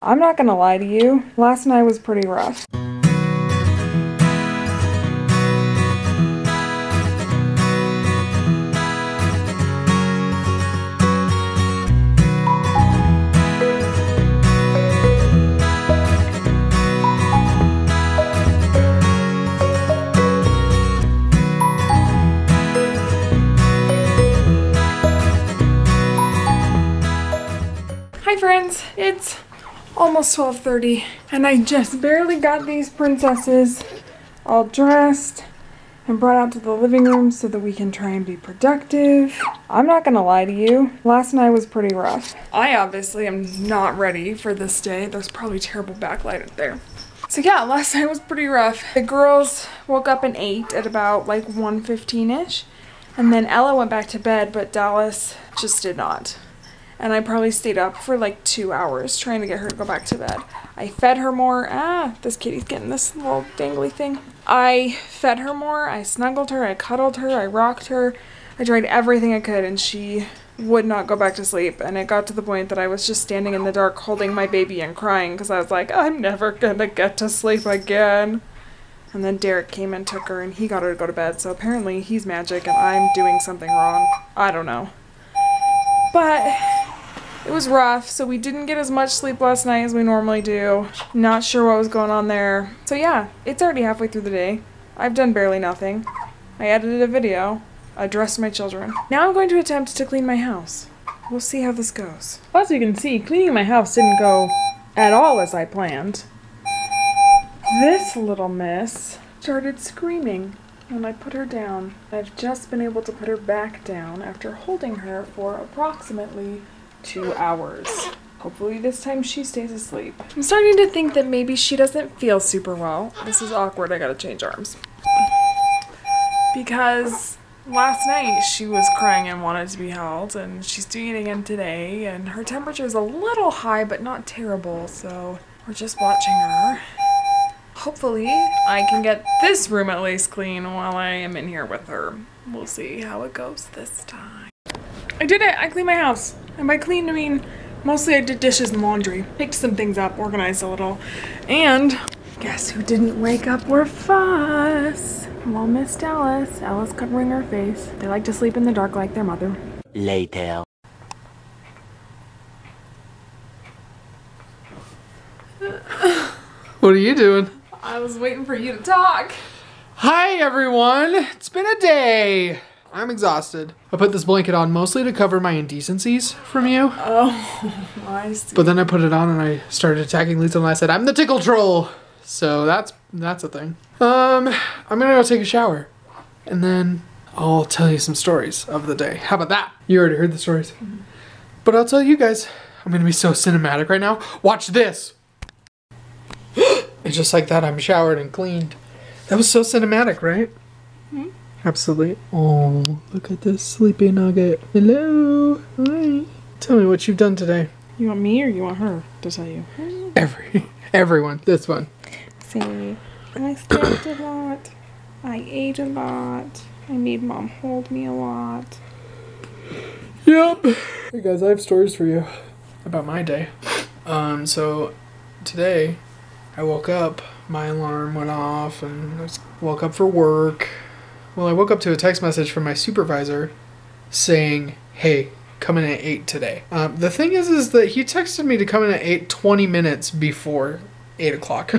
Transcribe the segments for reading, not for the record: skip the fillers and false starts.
I'm not gonna lie to you, last night was pretty rough. Hi friends, it's almost 12:30 and I just barely got these princesses all dressed and brought out to the living room so that we can try and be productive. I'm not gonna lie to you, last night was pretty rough. I obviously am not ready for this day. There's probably terrible backlight up there. So yeah, last night was pretty rough. The girls woke up and ate at about like 1:15ish, and then Ella went back to bed, but Dallas just did not. And I probably stayed up for like 2 hours trying to get her to go back to bed. I fed her more. This kitty's getting this little dangly thing. I fed her more, I snuggled her, I cuddled her, I rocked her. I tried everything I could and she would not go back to sleep. And it got to the point that I was just standing in the dark holding my baby and crying because I was like, I'm never gonna get to sleep again. And then Derek came and took her and he got her to go to bed. So apparently he's magic and I'm doing something wrong. I don't know. But it was rough, so we didn't get as much sleep last night as we normally do. Not sure what was going on there. So yeah, it's already halfway through the day. I've done barely nothing. I edited a video. I dressed my children. Now I'm going to attempt to clean my house. We'll see how this goes. As you can see, cleaning my house didn't go at all as I planned. This little miss started screaming when I put her down. I've just been able to put her back down after holding her for approximately 2 hours. Hopefully this time she stays asleep. I'm starting to think that maybe she doesn't feel super well. This is awkward, I gotta change arms. Because last night she was crying and wanted to be held, and she's doing it again today, and her temperature is a little high but not terrible, so we're just watching her. Hopefully I can get this room at least clean while I am in here with her. We'll see how it goes this time. I did it! I cleaned my house. And by clean, I mean mostly I did dishes and laundry. Picked some things up, organized a little. And guess who didn't wake up or fuss? Well, Miss Dallas. Ella's covering her face. They like to sleep in the dark like their mother. Later. What are you doing? I was waiting for you to talk. Hi everyone! It's been a day! I'm exhausted. I put this blanket on mostly to cover my indecencies from you. Oh, I see. But then I put it on and I started attacking Leisl and I said, I'm the tickle troll! So that's a thing. I'm gonna go take a shower. And then I'll tell you some stories of the day. How about that? You already heard the stories. Mm-hmm. But I'll tell you guys, I'm gonna be so cinematic right now. Watch this! And just like that, I'm showered and cleaned. That was so cinematic, right? Mm-hmm. Absolutely. Oh, look at this sleepy nugget. Hello. Hi. Tell me what you've done today. You want me or you want her to tell you? Everyone. This one. See, I slept a lot. I ate a lot. I made Mom hold me a lot. Yep. Hey guys, I have stories for you about my day. So today I woke up, my alarm went off, and I woke up for work. Well, I woke up to a text message from my supervisor saying, hey, come in at 8 today. The thing is that he texted me to come in at 8 20 minutes before 8 o'clock.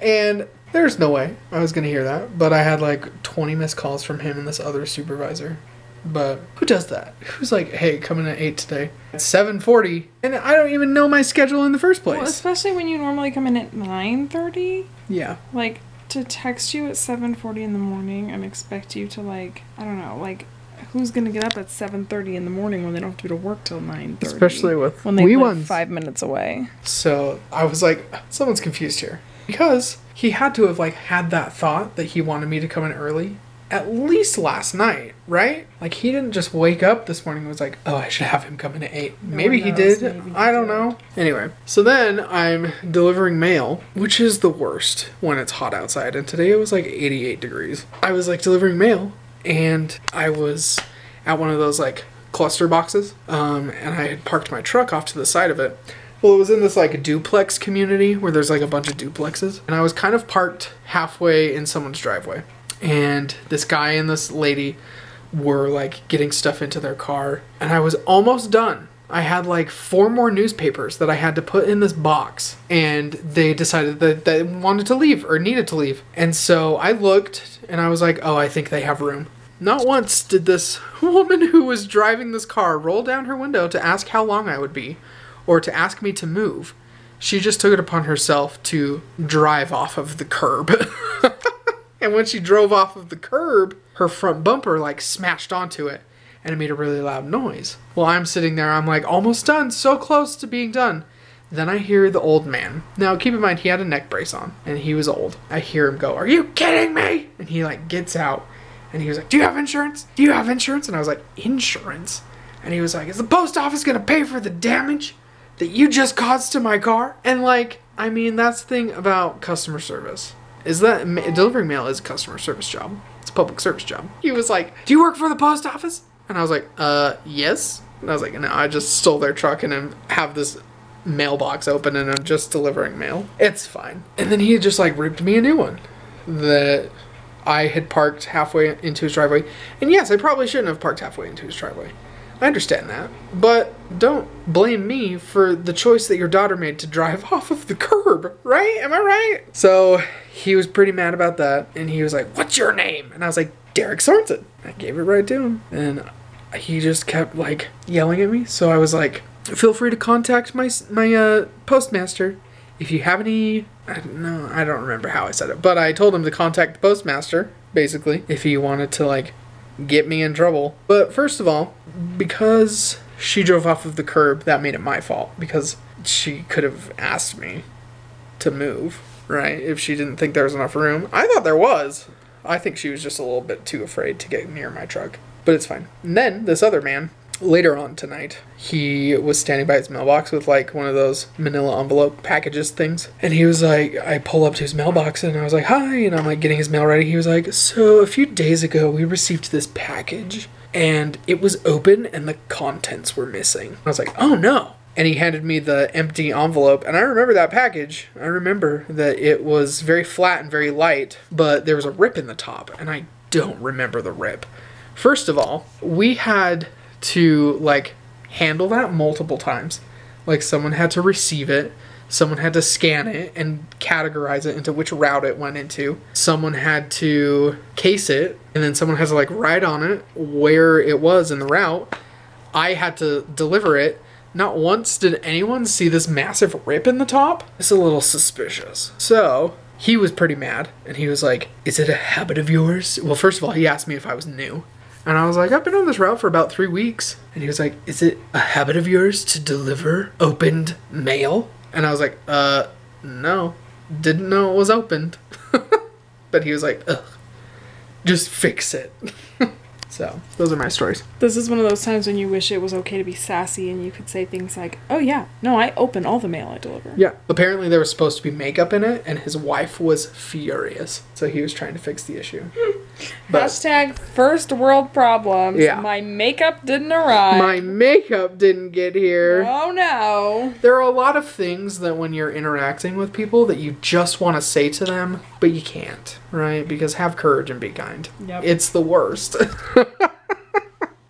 And there's no way I was going to hear that. But I had like 20 missed calls from him and this other supervisor. But who does that? Who's like, hey, come in at 8 today? It's 7:40, and I don't even know my schedule in the first place. Well, especially when you normally come in at 9:30. Yeah. Like, to text you at 7:40 in the morning and expect you to, like, I don't know, like, who's gonna get up at 7:30 in the morning when they don't have to go to work till 9:30? Especially with when they wee live ones 5 minutes away. So I was like, someone's confused here. Because he had to have, like, had that thought that he wanted me to come in early at least last night, right? Like, he didn't just wake up this morning and was like, oh, I should have him come in at 8. Maybe he did. I don't know. Anyway, so then I'm delivering mail, which is the worst when it's hot outside. And today it was like 88 degrees. I was like delivering mail and I was at one of those like cluster boxes. And I had parked my truck off to the side of it. Well, it was in this like duplex community where there's like a bunch of duplexes. And I was kind of parked halfway in someone's driveway. And this guy and this lady were like getting stuff into their car. And I was almost done. I had like 4 more newspapers that I had to put in this box. And they decided that they wanted to leave or needed to leave. And so I looked and I was like, oh, I think they have room. Not once did this woman who was driving this car roll down her window to ask how long I would be or to ask me to move. She just took it upon herself to drive off of the curb. And when she drove off of the curb, her front bumper like smashed onto it and it made a really loud noise. Well, I'm sitting there, I'm like almost done, so close to being done. Then I hear the old man. Now keep in mind he had a neck brace on and he was old. I hear him go, "Are you kidding me?" And he like gets out and he was like, "Do you have insurance? Do you have insurance?" And I was like, "Insurance?" And he was like, "Is the post office gonna pay for the damage that you just caused to my car?" And like, I mean, that's the thing about customer service, is that delivering mail is a customer service job. It's a public service job. He was like, "Do you work for the post office?" And I was like, yes. And I was like, "No, I just stole their truck and have this mailbox open and I'm just delivering mail. It's fine." And then he just like ripped me a new one that I had parked halfway into his driveway. And yes, I probably shouldn't have parked halfway into his driveway. I understand that. But don't blame me for the choice that your daughter made to drive off of the curb, right? Am I right? So he was pretty mad about that. And he was like, "What's your name?" And I was like, "Derek Sorensen." I gave it right to him. And he just kept like yelling at me. So I was like, "Feel free to contact my postmaster if you have any," I don't remember how I said it, but I told him to contact the postmaster, basically, if he wanted to like get me in trouble. But first of all, because she drove off of the curb, that made it my fault, because she could have asked me to move, right? If she didn't think there was enough room. I thought there was. I think she was just a little bit too afraid to get near my truck, but it's fine. And then this other man, later on tonight, he was standing by his mailbox with like one of those manila envelope packages things. And he was like, I pull up to his mailbox and I was like, "Hi," and I'm like getting his mail ready. He was like, "So a few days ago we received this package and it was open and the contents were missing." I was like, "Oh no." And he handed me the empty envelope. And I remember that package. I remember that it was very flat and very light, but there was a rip in the top. And I don't remember the rip. First of all, we had to like handle that multiple times. Like someone had to receive it, someone had to scan it and categorize it into which route it went into, someone had to case it, and then someone has to like write on it where it was in the route. I had to deliver it. Not once did anyone see this massive rip in the top. It's a little suspicious. So he was pretty mad and he was like, "Is it a habit of yours?" Well, first of all, he asked me if I was new. And I was like, "I've been on this route for about 3 weeks." And he was like, "Is it a habit of yours to deliver opened mail?" And I was like, no, didn't know it was opened." But he was like, "Ugh, just fix it." So those are my stories. This is one of those times when you wish it was okay to be sassy and you could say things like, "Oh yeah, no, I open all the mail I deliver." Yeah. Apparently there was supposed to be makeup in it and his wife was furious. So he was trying to fix the issue. But Hashtag first world problems. Yeah. My makeup didn't arrive. my makeup didn't get here. Oh no. There are a lot of things that when you're interacting with people that you just want to say to them, but you can't, right? Because have courage and be kind. Yep. It's the worst.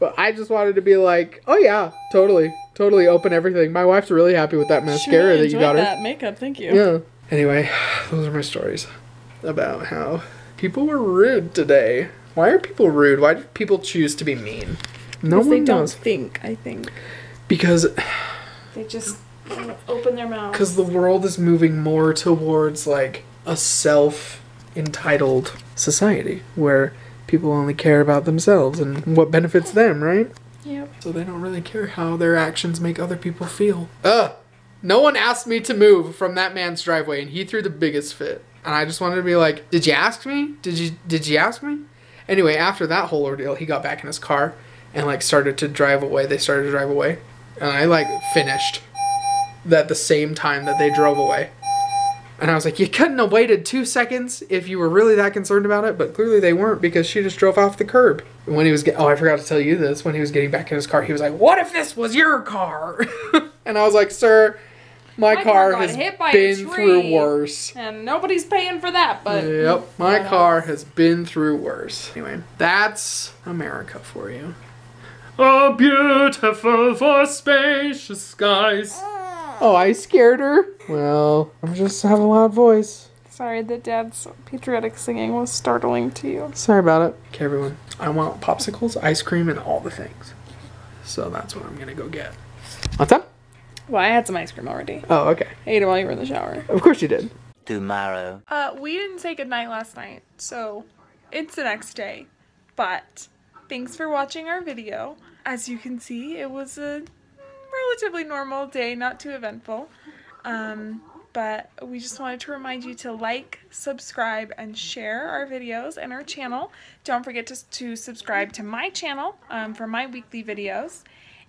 But I just wanted to be like, "Oh yeah, totally open everything." My wife's really happy with that mascara that you got her. That makeup, thank you. Yeah. Anyway, those are my stories about how people were rude today. Why are people rude? Why do people choose to be mean? No one They don't knows. think, I think. Because They just open their mouths. Because the world is moving more towards like a self-entitled society where people only care about themselves and what benefits them, right? Yep. So they don't really care how their actions make other people feel. No one asked me to move from that man's driveway and he threw the biggest fit. And I just wanted to be like, "Did you ask me? Did you ask me?" Anyway, after that whole ordeal, he got back in his car and like started to drive away. They started to drive away. And I like finished at the same time that they drove away. And I was like, "You couldn't have waited 2 seconds if you were really that concerned about it." But clearly they weren't, because she just drove off the curb. And when he was I forgot to tell you this. When he was getting back in his car, he was like, "What if this was your car?" And I was like, "Sir, My car got has hit by a been tree, through worse. and nobody's paying for that, but... Yep, my car has been through worse. Anyway, that's America for you. Oh, beautiful for spacious skies. Oh, I scared her? Well, I just have a loud voice. Sorry that Dad's patriotic singing was startling to you. Sorry about it. Okay, everyone. I want popsicles, ice cream, and all the things. So that's what I'm gonna go get. What's up? Well, I had some ice cream already. Oh, okay. I ate it while you were in the shower. Of course you did. Tomorrow. We didn't say goodnight last night, so it's the next day. But thanks for watching our video. As you can see, it was a relatively normal day, not too eventful. But we just wanted to remind you to like, subscribe, and share our videos and our channel. Don't forget to subscribe to my channel for my weekly videos.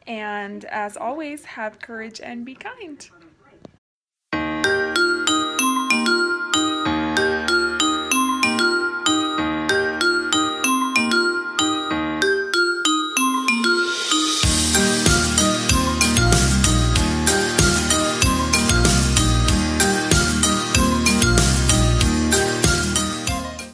And as always, have courage and be kind.